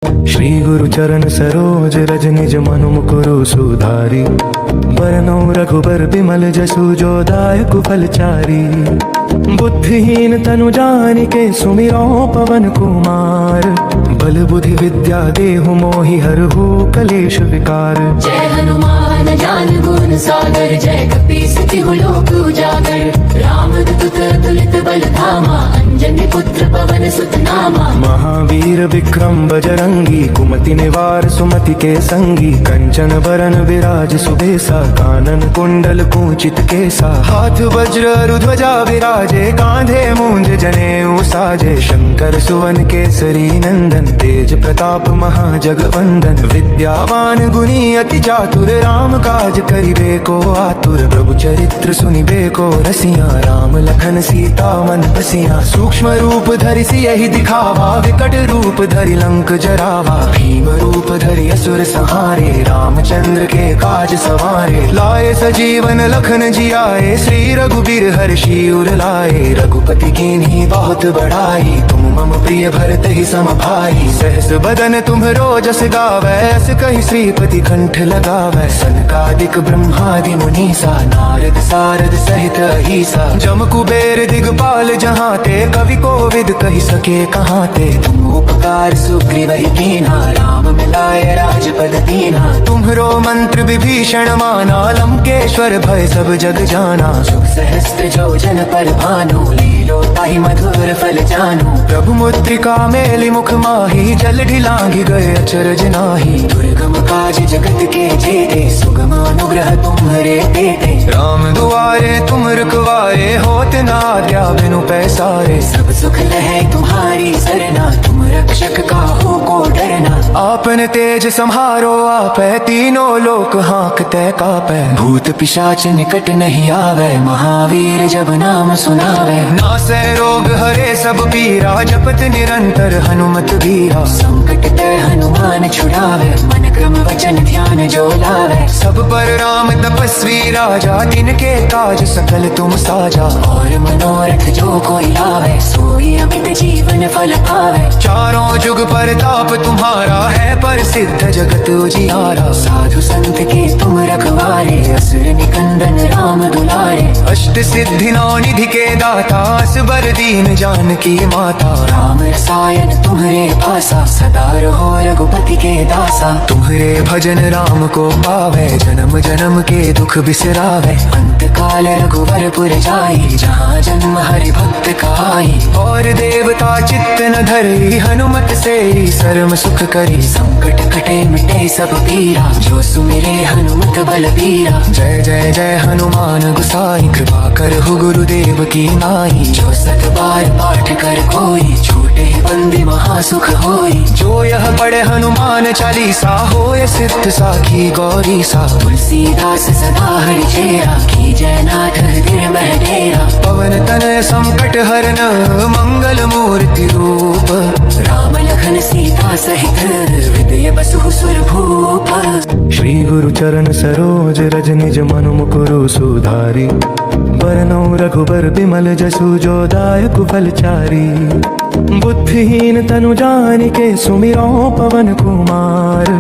श्री गुरु चरण सरोज रज निज मनु मुकुरु सुधारी। बरनौ रघुबर बिमल जसु जो दायक फलचारी। बुद्धिहीन तनु जानिके सुमिरो पवन कुमार। बल बुद्धि विद्या देहु मोहि हरहु कलेश विकार। जय हनुमान ज्ञान गुण सागर जय कपीस तिहु लोक उजागर। रामदूत अतुलित बल धामा अंजनी पुत्र पवन सुत नामा। महावीर विक्रम बजरंगी कुमति निवार सुमति के संगी। कंचन बरन विराज सुबेसा कानन कुंडल कुंचित केसा। हाथ वज्र ध्वजा विराजे कांधे मूंज जनेऊ साजे। शंकर सुवन केसरी नंदन तेज प्रताप महाजगवंदन। विद्यावान गुणी अति चातुर राम काज करिबे को आतुर। प्रभु चरित्र सुनिबे को रसिया राम लखन सीता मन बसिया। सूक्ष्म रूप धरि सियहि दिखावा विकट रूप धरि लंक जरावा। भीम रूप धरि असुर संहारे रामचंद्र के काज सवारे। लाए सजीवन लखन जियाए श्री रघुबीर हर्षि उर लाए। रघुपति कीन्ही बहुत बड़ाई तुम मम प्रिय भरत ही सम भाई। सहस बदन तुम्हरो जस गावै अस कहि श्रीपति कंठ लगावै। सनकादिक ब्रह्मादि मुनीसा नारद सारद सहित अहिसा। जम कुबेर दिगपाल जहाँ ते कवि कोविद कहि सके कहाँ ते। तुम उपकार सुग्रीव कीन्हा राम मिलाए राजपद दीन्हा। तुम्हरो मंत्र विभीषण माना लंकेश्वर भय सब जग जाना। सुख सहस्त्र जो जन पर भानु लीलो ताहि मधुर फल जानू। प्रभु मुद्रिका मेलि मुख माही जल ढिलांघि गए अचरज नाही। दुर्गम काज जगत के जेते सुगम अनुग्रह तुम्हरे तेते। राम दुआरे तुम रखवारे होत न आज्ञा बिनु पैसारे। सब सुख लहे तुम्हारी सरना तुम रक्षक काहू को डरना। आपन तेज सम्हारो आपै तीनों लोक हाँकते कापै। भूत पिशाच निकट नहीं आवे महावीर जब नाम सुनावे। नासै रोग हरे सब पीरा जपत निरंतर हनुमत बीरा। संकट ते हनुमान छुड़ावे मन क्रम वचन ध्यान जो लावे। सब पर राम तपस्वी राजा तिनके काज सकल तुम साजा। और मनोरथ जो कोई लावे सोई अमित जीवन फल पावे। चारों जुग परताप तुम्हारा है प्रसिद्ध जगत उजियारा। साधु संत के तुम रखवारे असुर निकंदन राम दुलारे। अष्ट सिद्धि नौ निधि के दाता असबर दीन जानकी माता। राम रसायन तुम्हरे पासा सदा रहो रघुपति के दासा। तुम्हरे भजन राम को पावे जन्म जन्म के दुख बिसरावे। अंत काल रघुवर पुर जाई जहाँ जन्म हरि भक्त काई। और देवता चित्त न धरी हनुमत से सर्व सुख करी। संकट कटे मिटे सब पीरा जो सुमिरे हनुमत बलबीरा। जय जय जय हनुमान गुसाई कृपा करहु गुरुदेव की नाई। जो सत बार पाठ कर कोई छूटे बंदी महासुख होई। जो यह पढ़े हनुमान चालीसा होय सिद्ध साखी गौरी सा। तुलसीदास सदा हरि चेरा की जय नाथ हृदय में डेरा। पवन तनय संकट हरन मंगल मूर्ति रूप। राम लखन सीता सहित हृदय बसु सुरभूप। श्री गुरु चरण सरोज रज निज मनु मुकुरु सुधारी। बरनौ रघुबर बिमल जसु जो दायक फलचारी। बुद्धिहीन तनु जानिके सुमिरो पवन कुमार।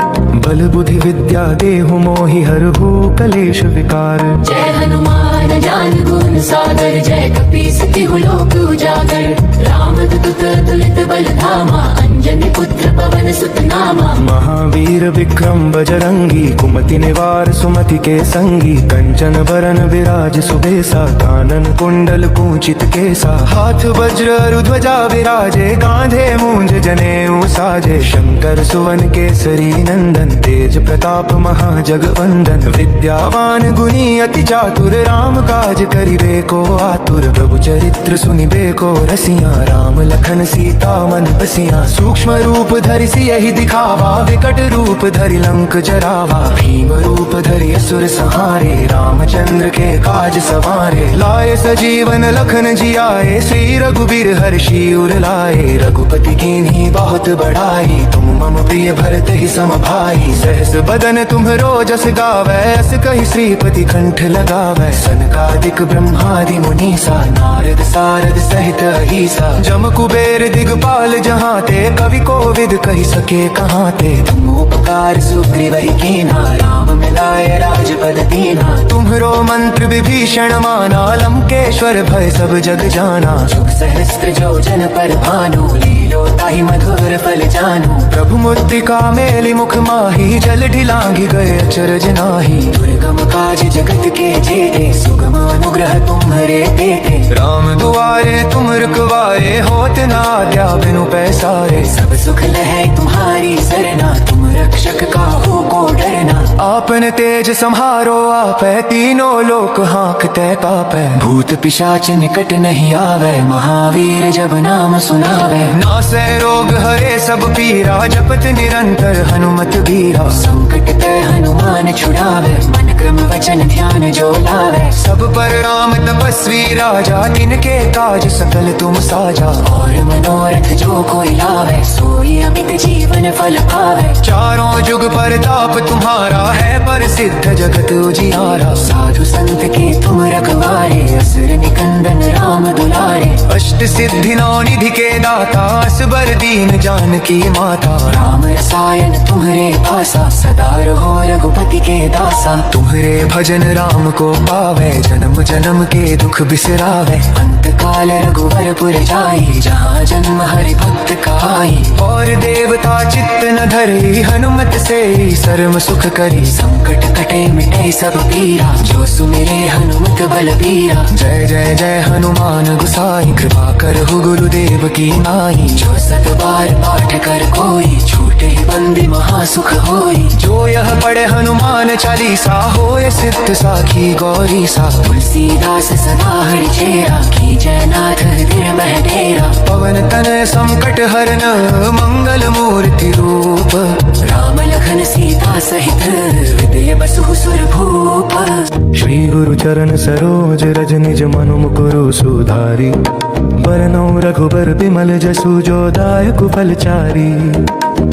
बल बुद्धि विद्या देहु मोहि हरहु कलेश विकार। जय हनुमान ज्ञान गुण सागर जय कपीस तिहु लोक उजागर। रामदूत अतुलित बल धामा अंजनी पुत्र पवन सुत नामा। महावीर विक्रम बजरंगी कुमति निवार सुमति के संगी। कंचन बरन विराज सुबेसा कानन कुंडल कुंचित केसा। हाथ वज्र ध्वजा विराजे कांधे मूंज जनेऊ साजे। शंकर सुवन केसरी नंदन तेज प्रताप महाजगवंदन। विद्यावान गुणी अति चातुर राम काज करिबे को आतुर। प्रभु चरित्र सुनिबे को रसिया राम लखन सीता मन बसिया। सूक्ष्म रूप धरि सियहि दिखावा विकट रूप धरि लंक जरावा। भीम रूप धरि असुर संहारे रामचंद्र के काज सवारे। लाए सजीवन लखन जियाए श्री रघुबीर हर्षि उर लाए। रघुपति कीन्ही बहुत बड़ाई तुम मम प्रिय प्रिय भरत ही सम भाई। सहस बदन तुम्हरो जस गावै, अस कहि श्रीपति कंठ लगावै। सनकादिक ब्रह्मादि मुनीसा, नारद सारद सहित अहिसा। जम कुबेर दिगपाल जहाँ ते, कवि कोविद कहि सके कहाँ ते। तुम उपकार सुग्रीव ही कीन्हा, राम मिलाए राजपद दीन्हा। तुम्हरो मंत्र विभीषण माना, लंकेश्वर भय सब जग जाना। शुभ सहस्त्र जो जन पर भानु, लीलो ताहि मधुर फल जानू। प्रभु मुद्रिका मेलि मुख माही, जल ढिलांघि गए अचरज नाही। दुर्गम काज जगत के जेते, सुगम अनुग्रह तुम्हरे तेते। राम दुआरे तुम रखवारे, होत न आज्ञा बिनु पैसारे। सब सुख लहै तुम्हारी सरना, तुम रक्षक काहू को डरना। आपन तेज सम्हारो आपै, तीनों लोक हाँकते कापै। भूत पिशाच निकट नहीं आवे, महावीर जब नाम सुनावे। नासै रोग हरे सब पीरा, जपत निरंतर हनुमत बीरा। संकट ते हनुमान छुड़ावे, मन क्रम वचन ध्यान जो लावे। सब पर राम तपस्वी राजा, तिनके काज सकल तुम साजा। और मनोरथ जो कोई लावे, सोई अमित जीवन फल पावे। चारों जुग परताप तुम्हारा है, प्रसिद्ध जगत उजियारा। साधु संत के तुम रखवारे, असुर निकंदन राम दुलारे। अष्ट सिद्धि नौ निधि के दाता, असबर दीन जानकी माता। राम रसायन तुम्हरे पासा, सदा रहो रघुपति के दासा। तुम्हरे भजन राम को पावे, जन्म जन्म के दुख बिसरावे। अंत काल रघुवर पुर जाई, जहाँ जन्म हरि भक्त काई। और देवता चित्त न धरे, हनुमत से सर्व सुख करी। संकट कटे मिटे सब पीरा, जो सुमिरे हनुमत बलबीरा। जय जय जय हनुमान गुसाई, कृपा करहु गुरुदेव की नाई। जो सत बार पाठ कर कोई, छूटे बंदी महासुख होई। जो यह पढ़े हनुमान चालीसा, होय सिद्ध साखी गौरी सा। तुलसीदास सदा हरि चेरा, की जयनाथ हृदय मह डेरा। पवन तनय संकट हरन, मंगल मूर्ति रूप। राम लखन सीता सहित, हृदय बसहु सुर भूप। श्री गुरु चरण सरोज रज, निज मनु मुकुरु सुधारी। बरनौ रघुबर बिमल जसु, जो दायक फलचारी।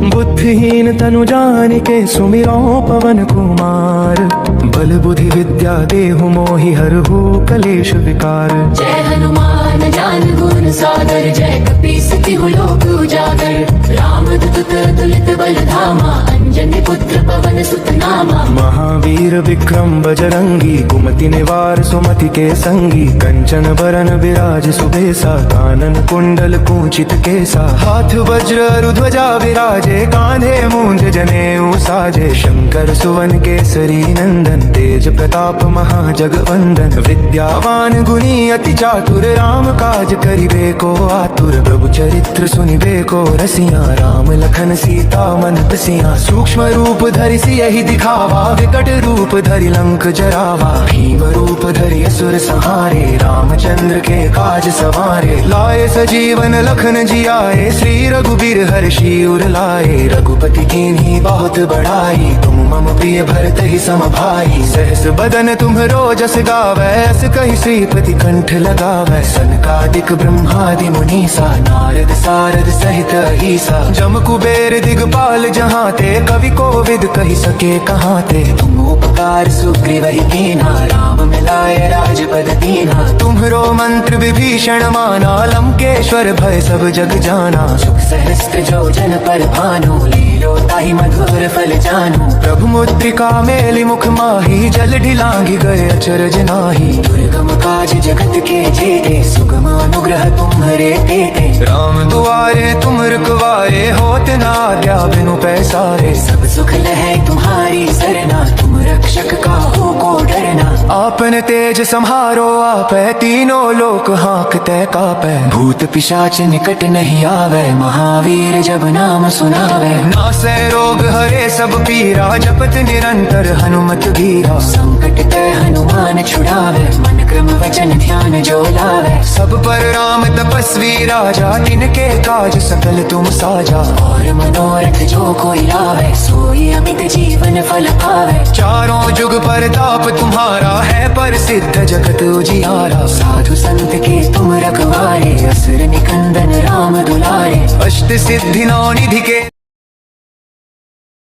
बुद्धिहीन तनु जानिके, सुमिरौ पवन कुमार। बल बुद्धि विद्या देहु मोहि, हरहु कलेश विकार। जय हनुमान ज्ञान गुण सागर, जय कपीस तिहु लोक उजागर। रामदूत तुलित बल धामा, अंजनी पुत्र पवन सुत नामा। महावीर विक्रम बजरंगी, कुमति निवार सुमति के संगी। कंचन बरन विराज सुबेसा, कानन कुंडल कुंचित केसा। हाथ वज्र ध्वजा विराजे, कांधे मूंज जनेऊ साजे। शंकर सुवन केसरी नंदन, तेज प्रताप महाजगवंदन। विद्यावान गुणी अति चातुर, राम काज करिबे को आतुर। प्रभु चरित्र सुनिबे को रसिया, राम लखन सीता मन बसिया। सूक्ष्म रूप धरि सियहि दिखावा, विकट रूप धरि लंक जरावा। भीम रूप धरि असुर संहारे, रामचंद्र के काज सवारे। लाए सजीवन लखन जियाए, श्री रघुबीर हर्षि उर लाए। रघुपति कीन्ही बहुत बड़ाई, तुम मम प्रिय भरत ही सम भाई। सहस बदन तुम्हरो जस गावै, अस कहि श्रीपति कंठ लगावै। सनकादिक ब्रह्मादि मुनीसा, नारद सारद सहित अहिसा। जम कुबेर दिगपाल जहाँ ते, कवि कोविद कहि सके कहाँ ते। तुम उपकार सुग्रीव ही कीन्हा, राम मिलाए राजपद दीन्हा। तुम्हरो मंत्र विभीषण माना, लंकेश्वर भय सब जग जाना। शुभ सहस्त्र जो जन पर भानु, लीलो ताहि मधुर फल जानू। प्रभु मुद्रिका मेलि मुख माही, जल ढिलांघि गए अचरज नाही। दुर्गम काज जगत के जेते, सुगम अनुग्रह तुम्हरे तेते। राम दुआरे तुम रखवारे, होत न आज्ञा बिनु पैसारे। सब सुख लहै तुम्हारी सरना, तुम रक्षक काहू को डरना। आपन तेज सम्हारो आपै, तीनों लोक हाँकते कापै। भूत पिशाच निकट नहीं आवे, महावीर जब नाम सुनावे। नासै रोग हरे सब पीरा, जपत निरंतर हनुमत बीरा। संकट ते हनुमान छुड़ावे, मन क्रम वचन ध्यान जो लावे। सब पर राम तपस्वी राजा, तिनके काज सकल तुम साजा। और मनोरथ जो कोई लावे, सोई अमित जीवन फल पावे। चारों जुग परताप तुम्हारा है, प्रसिद्ध जगत उजियारा। साधु संत के तुम रखवारे, असुर निकंदन राम दुलारे। अष्ट सिद्धि नौ निधि के